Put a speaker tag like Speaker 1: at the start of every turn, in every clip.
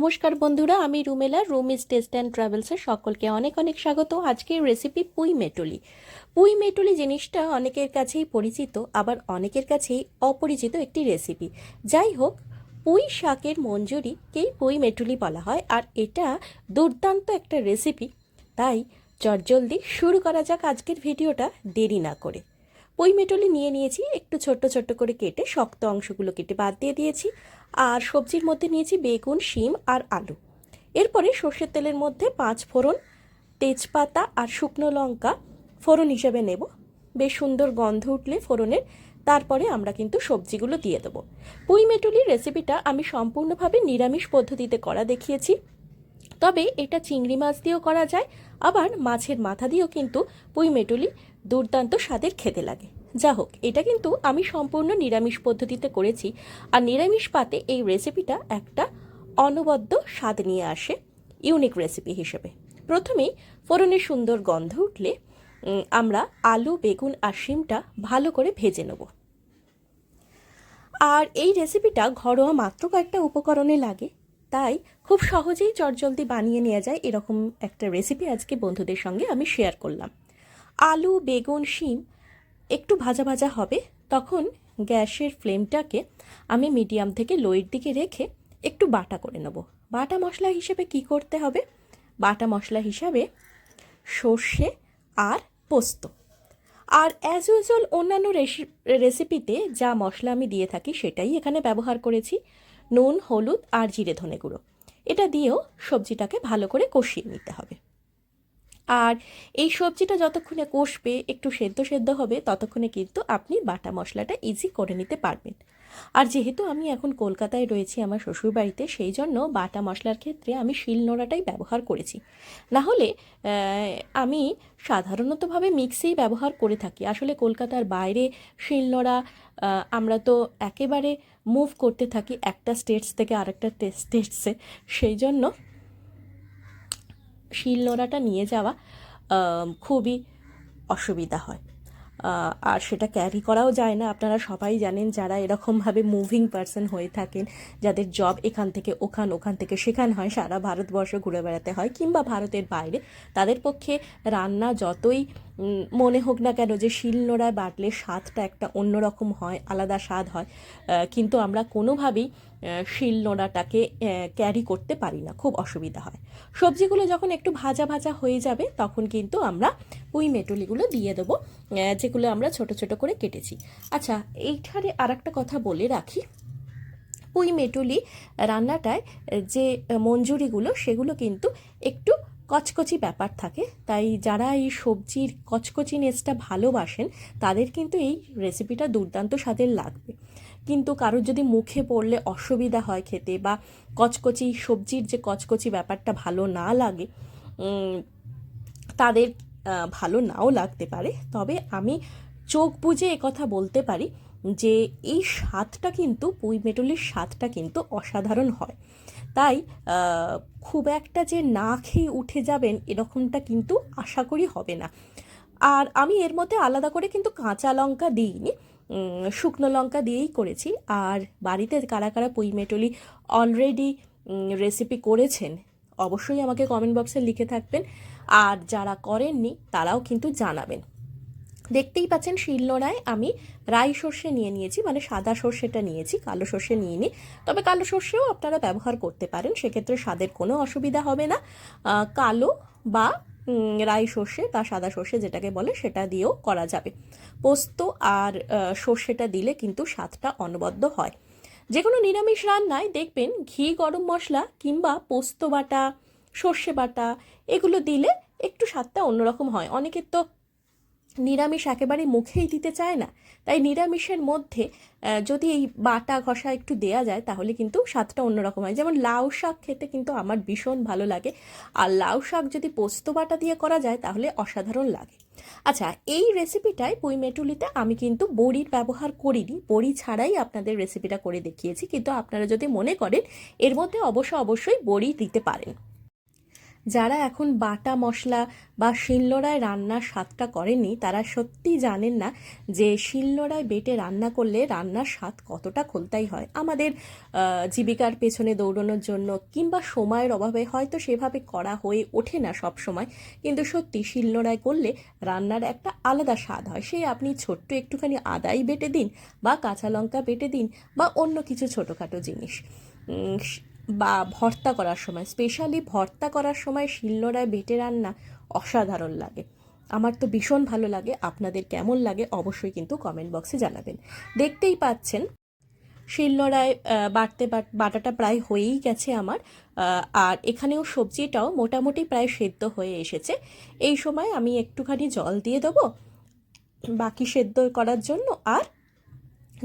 Speaker 1: নমস্কার বন্ধুরা, আমি Rumela. Rumi's taste and ট্রাভেলসে সকলকে অনেক অনেক স্বাগত। আজকের রেসিপি পুঁই মেটুলি। পুঁই মেটুলি জিনিসটা অনেকের কাছেই পরিচিত, আবার অনেকের কাছেই অপরিচিত একটি রেসিপি। যাই হোক, পুঁই শাকের মঞ্জুরিকেই পুঁই মেটুলি বলা হয়, আর এটা দুর্দান্ত একটা রেসিপি। তাই চটজলদি শুরু করা যাক আজকের ভিডিওটা, দেরি না করে। পুঁই মেটুলি নিয়ে নিয়েছি, একটু ছোট্ট ছোট্ট করে কেটে শক্ত অংশগুলো কেটে বাদ দিয়ে দিয়েছি। আর সবজির মধ্যে নিয়েছি বেগুন, শিম আর আলু। এরপরে সর্ষের তেলের মধ্যে 5 ফোড়ন, তেজপাতা আর শুকনো লঙ্কা ফোড়ন হিসেবে নেব। বেশ সুন্দর গন্ধ উঠলে ফোড়নের, তারপরে আমরা কিন্তু সবজিগুলো দিয়ে দেবো। পুঁই মেটুলির রেসিপিটা আমি সম্পূর্ণভাবে নিরামিষ পদ্ধতিতে করা দেখিয়েছি, তবে এটা চিংড়ি মাছ দিয়েও করা যায়, আবার মাছের মাথা দিয়েও কিন্তু পুঁই মেটুলি দুর্দান্ত স্বাদের খেতে লাগে। যা হোক, এটা কিন্তু আমি সম্পূর্ণ নিরামিষ পদ্ধতিতে করেছি, আর নিরামিষ পাতে এই রেসিপিটা একটা অনবদ্য স্বাদ নিয়ে আসে ইউনিক রেসিপি হিসেবে। প্রথমেই ফোড়নের সুন্দর গন্ধ উঠলে আমরা আলু, বেগুন আর শিমটা ভালো করে ভেজে নেব। আর এই রেসিপিটা ঘরোয়া মাত্র কয়েকটা উপকরণে লাগে, তাই খুব সহজেই চটজলদি বানিয়ে নেওয়া যায় এরকম একটা রেসিপি আজকে বন্ধুদের সঙ্গে আমি শেয়ার করলাম। আলু, বেগুন, শিম একটু ভাজা ভাজা হবে, তখন গ্যাসের ফ্লেমটাকে আমি মিডিয়াম থেকে লোয়ের দিকে রেখে একটু বাটা করে নেব। বাটা মশলা হিসেবে কি করতে হবে? বাটা মশলা হিসাবে সর্ষে আর পোস্ত, আর অ্যাজ ইউজুয়াল অন্যান্য রেসিপিতে যা মশলা আমি দিয়ে থাকি সেটাই এখানে ব্যবহার করেছি। নুন, হলুদ আর জিরে ধনে গুঁড়ো, এটা দিয়েও সবজিটাকে ভালো করে কষিয়ে নিতে হবে। আর এই সবজিটা যতক্ষণে কষবে, একটু সেদ্ধ সেদ্ধ হবে, ততক্ষণে কিন্তু আপনি বাটা মশলাটা ইজি করে নিতে পারবেন। আর যেহেতু আমি এখন কলকাতায় রয়েছি আমার শ্বশুরবাড়িতে, সেই জন্য বাটা মশলার ক্ষেত্রে আমি শিলনোড়াটাই ব্যবহার করেছি। না হলে আমি সাধারণতভাবে মিক্সিই ব্যবহার করে থাকি। আসলে কলকাতার বাইরে শিলনোড়া আমরা তো একেবারে মুভ করতে থাকি একটা স্টেটস থেকে আরেকটা স্টেটসে, সেই জন্য শিলনোড়াটা নিয়ে যাওয়া খুবই অসুবিধা হয়, আর সেটা ক্যারি করাও যায় না। আপনারা সবাই জানেন, যারা এরকমভাবে মুভিং পারসন হয়ে থাকেন, যাদের জব এখান থেকে ওখান, ওখান থেকে সেখান হয়, সারা ভারতবর্ষ ঘুরে বেড়াতে হয় কিংবা ভারতের বাইরে, তাদের পক্ষে রান্না যতই মনে হোক না কেন যে শিলনোড়ায় বাটলে স্বাদটা একটা অন্যরকম হয়, আলাদা স্বাদ হয়, কিন্তু আমরা কোনোভাবেই শিলনোড়াটাকে ক্যারি করতে পারি না, খুব অসুবিধা হয়। সবজিগুলো যখন একটু ভাজা ভাজা হয়ে যাবে, তখন কিন্তু আমরা পুঁই মেটুলিগুলো দিয়ে দেবো, যেগুলো আমরা ছোট ছোট করে কেটেছি। আচ্ছা, এইখানে আর একটা কথা বলে রাখি, পুঁই মেটুলি রান্নাটায় যে মঞ্জুরিগুলো, সেগুলো কিন্তু একটু কচকচি ব্যাপার থাকে, তাই যারা এই সবজির কচকচিনেসটা ভালোবাসেন তাদের কিন্তু এই রেসিপিটা দুর্দান্ত স্বাদের লাগবে। কিন্তু কারোর যদি মুখে পড়লে অসুবিধা হয় খেতে, বা কচকচি সবজির যে কচকচি ব্যাপারটা ভালো না লাগে, তাদের ভালো নাও লাগতে পারে। তবে আমি চোখ বুজে একথা বলতে পারি যে এই স্বাদটা কিন্তু, পুঁই মেটুলির স্বাদটা কিন্তু অসাধারণ হয়। তাই খুব একটা যে না খেয়ে উঠে যাবেন এরকমটা কিন্তু আশা করি হবে না। আর আমি এর মধ্যে আলাদা করে কিন্তু কাঁচা লঙ্কা দিইনি, শুকনো লঙ্কা দিয়েই করেছি। আর বাড়িতে কারা কারা পুঁই মেটুলি অলরেডি রেসিপি করেছেন অবশ্যই আমাকে কমেন্ট বক্সে লিখে থাকবেন, আর যারা করেননি তারাও কিন্তু জানাবেন। দেখতেই পাচ্ছেন শিলনোড়ায় আমি রাই সর্ষে নিয়ে নিয়েছি, মানে সাদা সর্ষেটা নিয়েছি, কালো সর্ষে নিইনি। তবে কালো সর্ষেও আপনারা ব্যবহার করতে পারেন, সেক্ষেত্রে স্বাদের কোনো অসুবিধা হবে না। কালো বা রাই সর্ষে বা সাদা সর্ষে যেটাকে বলে, সেটা দিয়েও করা যাবে। পোস্ত আর সর্ষেটা দিলে কিন্তু স্বাদটা অনবদ্য হয়। যে কোনো নিরামিষ রান্নায় দেখবেন ঘি, গরম মশলা কিংবা পোস্ত বাটা, সর্ষে বাটা এগুলো দিলে একটু স্বাদটা অন্যরকম হয়। অনেকের তো নিরামিষ একেবারে মুখেই দিতে চায় না, তাই নিরামিষের মধ্যে যদি এই বাটা ঘষা একটু দেয়া যায় তাহলে কিন্তু স্বাদটা অন্যরকম হয়। যেমন লাউ শাক খেতে কিন্তু আমার ভীষণ ভালো লাগে, আর লাউ শাক যদি পোস্ত বাটা দিয়ে করা যায় তাহলে অসাধারণ লাগে। আচ্ছা, এই রেসিপিটায় পুঁই মেটুলিতে আমি কিন্তু বড়ির ব্যবহার করিনি, বড়ি ছাড়াই আপনাদের রেসিপিটা করে দেখিয়েছি, কিন্তু আপনারা যদি মনে করেন এর মধ্যে অবশ্যই বড়ি দিতে পারেন। যারা এখন বাটা মশলা বা শিলনোড়ায় রান্নার স্বাদটা করেননি তারা সত্যিই জানেন না যে শিলনোড়ায় বেটে রান্না করলে রান্নার স্বাদ কতটা খোলতাই হয়। আমাদের জীবিকার পেছনে দৌড়ানোর জন্য কিংবা সময়ের অভাবে হয়তো সেভাবে করা হয়ে ওঠে না সব সময়, কিন্তু সত্যি শিলনোড়ায় করলে রান্নার একটা আলাদা স্বাদ হয়। সে আপনি ছোট্ট একটুখানি আদাই বেটে দিন বা কাঁচা লঙ্কা বেটে দিন বা অন্য কিছু ছোটোখাটো জিনিস, বা ভর্তা করার সময়, স্পেশালি ভর্তা করার সময় শিলনোড়ায় বেটে রান্না অসাধারণ লাগে। আমার তো ভীষণ ভালো লাগে। আপনাদের কেমন লাগে অবশ্যই কিন্তু কমেন্ট বক্সে জানাবেন। দেখতেই পাচ্ছেন শিলনোড়ায় বাটাটা প্রায় হয়েই গেছে আমার, আর এখানেও সবজিটাও মোটামুটি প্রায় সেদ্ধ হয়ে এসেছে। এই সময় আমি একটুখানি জল দিয়ে দেবো বাকি সেদ্ধ করার জন্য, আর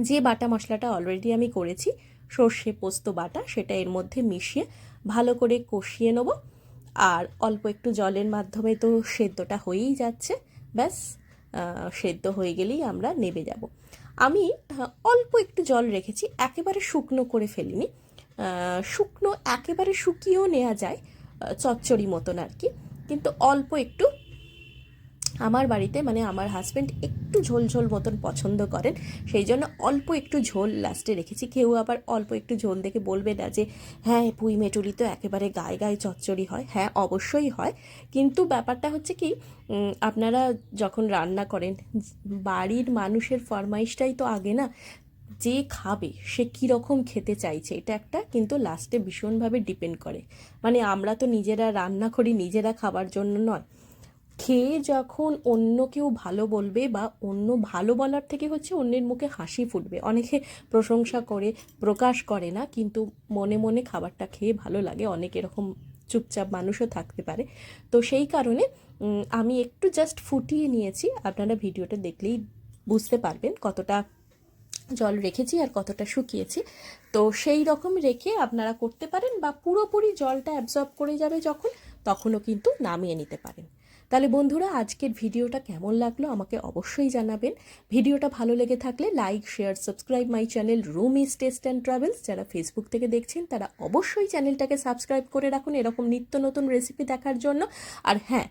Speaker 1: যে বাটা মশলাটা অলরেডি আমি করেছি সর্ষে পোস্ত বাটা, সেটা এর মধ্যে মিশিয়ে ভালো করে কষিয়ে নেব। আর অল্প একটু জলের মাধ্যমে তো সেদ্ধটা হয়েই যাচ্ছে, ব্যাস সেদ্ধ হয়ে গেলেই আমরা নেবে যাব। আমি অল্প একটু জল রেখেছি, একেবারে শুকনো করে ফেলিনি। শুকনো একেবারে শুকিয়েও নেওয়া যায়, চচ্চড়ি মতন আর কি, কিন্তু অল্প একটু, আমার বাড়িতে মানে আমার হাজব্যান্ড একটু ঝোল ঝোল মতন পছন্দ করেন, সেই জন্য অল্প একটু ঝোল লাস্টে রেখেছি। কেউ আবার অল্প একটু ঝোল দেখে বলবে না যে হ্যাঁ পুঁই মেটুলি তো একেবারে গায়ে গায়ে চচ্চড়ি হয়। হ্যাঁ অবশ্যই হয়, কিন্তু ব্যাপারটা হচ্ছে কি, আপনারা যখন রান্না করেন বাড়ির মানুষের ফরমাইশটাই তো আগে না, যে খাবে সে কীরকম খেতে চাইছে এটা একটা কিন্তু লাস্টে ভীষণভাবে ডিপেন্ড করে। মানে আমরা তো নিজেরা রান্না করি নিজেরা খাবার জন্য নয়, খেয়ে যখন অন্য কেউ ভালো বলবে বা অন্য ভালো বলার থেকে হচ্ছে অন্যের মুখে হাসি ফুটবে, অনেকে প্রশংসা করে প্রকাশ করে না কিন্তু মনে মনে খাবারটা খেয়ে ভালো লাগে, অনেক এরকম চুপচাপ মানুষও থাকতে পারে। তো সেই কারণে আমি একটু জাস্ট ফুটিয়ে নিয়েছি, আপনারা ভিডিওটা দেখলেই বুঝতে পারবেন কতটা জল রেখেছি আর কতটা শুকিয়েছি। তো সেই রকম রেখে আপনারা করতে পারেন, বা পুরোপুরি জলটা অ্যাবজর্ব করে যাবে যখন, তখনও কিন্তু নামিয়ে নিতে পারেন। তাহলে বন্ধুরা আজকের ভিডিওটা কেমন লাগলো আমাকে অবশ্যই জানাবেন। ভিডিওটা ভালো লেগে থাকলে like share subscribe my channel Rumi's taste and travels. যারা ফেসবুক থেকে দেখছেন তারা অবশ্যই চ্যানেলটাকে সাবস্ক্রাইব করে রাখুন এরকম নিত্য নতুন রেসিপি দেখার জন্য। আর হ্যাঁ,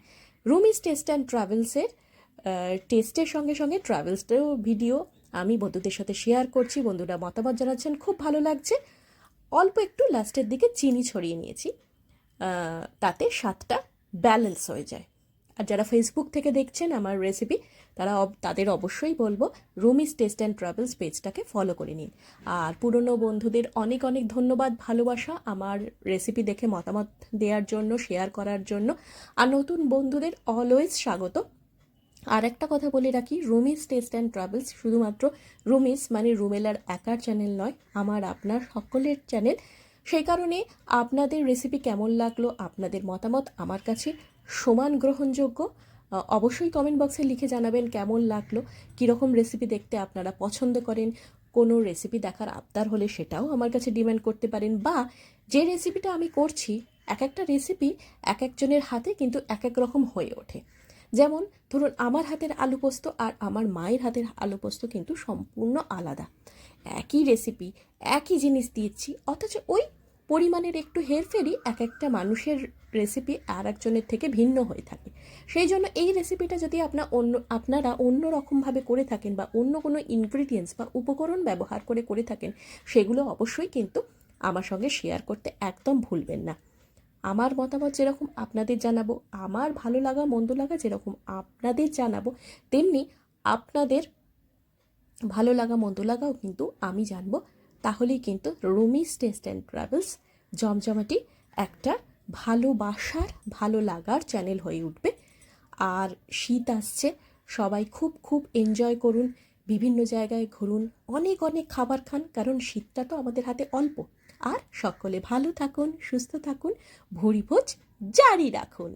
Speaker 1: রুমিস টেস্ট অ্যান্ড ট্রাভেলসের টেস্টের সঙ্গে সঙ্গে ট্রাভেলসটাও ভিডিও আমি বন্ধুদের সাথে শেয়ার করছি, বন্ধুরা মতামত জানাচ্ছেন, খুব ভালো লাগছে। অল্প একটু লাস্টের দিকে চিনি ছড়িয়ে নিয়েছি, তাতে স্বাদটা ব্যালেন্স হয়ে যায়। আর যারা ফেসবুক থেকে দেখছেন আমার রেসিপি তাদের অবশ্যই বলবো রুমিস টেস্ট অ্যান্ড ট্রাভেলস পেজটাকে ফলো করে নিন। আর পুরনো বন্ধুদের অনেক অনেক ধন্যবাদ, ভালোবাসা আমার রেসিপি দেখে মতামত দেওয়ার জন্য, শেয়ার করার জন্য। আর নতুন বন্ধুদের অলওয়েজ স্বাগত। আর একটা কথা বলে রাখি, রুমিস টেস্ট অ্যান্ড ট্রাভেলস শুধুমাত্র রুমিস মানে রুমেলার একার চ্যানেল নয়, আমার আপনার সকলের চ্যানেল। সেই কারণে আপনাদের রেসিপি কেমন লাগলো, আপনাদের মতামত আমার কাছে সমান গ্রহণযোগ্য। অবশ্যই কমেন্ট বক্সে লিখে জানাবেন কেমন লাগলো, কীরকম রেসিপি দেখতে আপনারা পছন্দ করেন। কোনো রেসিপি দেখার আবদার হলে সেটাও আমার কাছে ডিমান্ড করতে পারেন, বা যে রেসিপিটা আমি করছি এক একটা রেসিপি এক একজনের হাতে কিন্তু এক এক রকম হয়ে ওঠে। যেমন ধরুন আমার হাতের আলু পোস্ত আর আমার মায়ের হাতের আলু পোস্ত কিন্তু সম্পূর্ণ আলাদা। একই রেসিপি একই জিনিস দিচ্ছি, অথচ ওই পরিমাণের একটু হেরফেরই এক একটা মানুষের রেসিপি আর একজনের থেকে ভিন্ন হয়ে থাকে। সেই জন্য এই রেসিপিটা যদি আপনারা অন্য রকমভাবে করে থাকেন বা অন্য কোনো ইনগ্রিডিয়েন্টস বা উপকরণ ব্যবহার করে থাকেন, সেগুলো অবশ্যই কিন্তু আমার সঙ্গে শেয়ার করতে একদম ভুলবেন না। আমার মতামত যেরকম আপনাদের জানাবো, আমার ভালো লাগা মন্দ লাগা যেরকম আপনাদের জানাবো, তেমনি আপনাদের ভালো লাগা মন্দ লাগাও কিন্তু আমি জানবো। তাহলেই কিন্তু রুমিস টেস্ট অ্যান্ড ট্রাভেলস জমজমাটি একটা ভালোবাসার ভালো লাগার চ্যানেল হয়ে উঠবে। আর শীত আসছে, সবাই খুব খুব এনজয় করুন, বিভিন্ন জায়গায় ঘুরুন, অনেক অনেক খাবার খান, কারণ শীতটা তো আমাদের হাতে অল্প। আর সকলে ভালো থাকুন, সুস্থ থাকুন, ভুরিভোজ জারি রাখুন।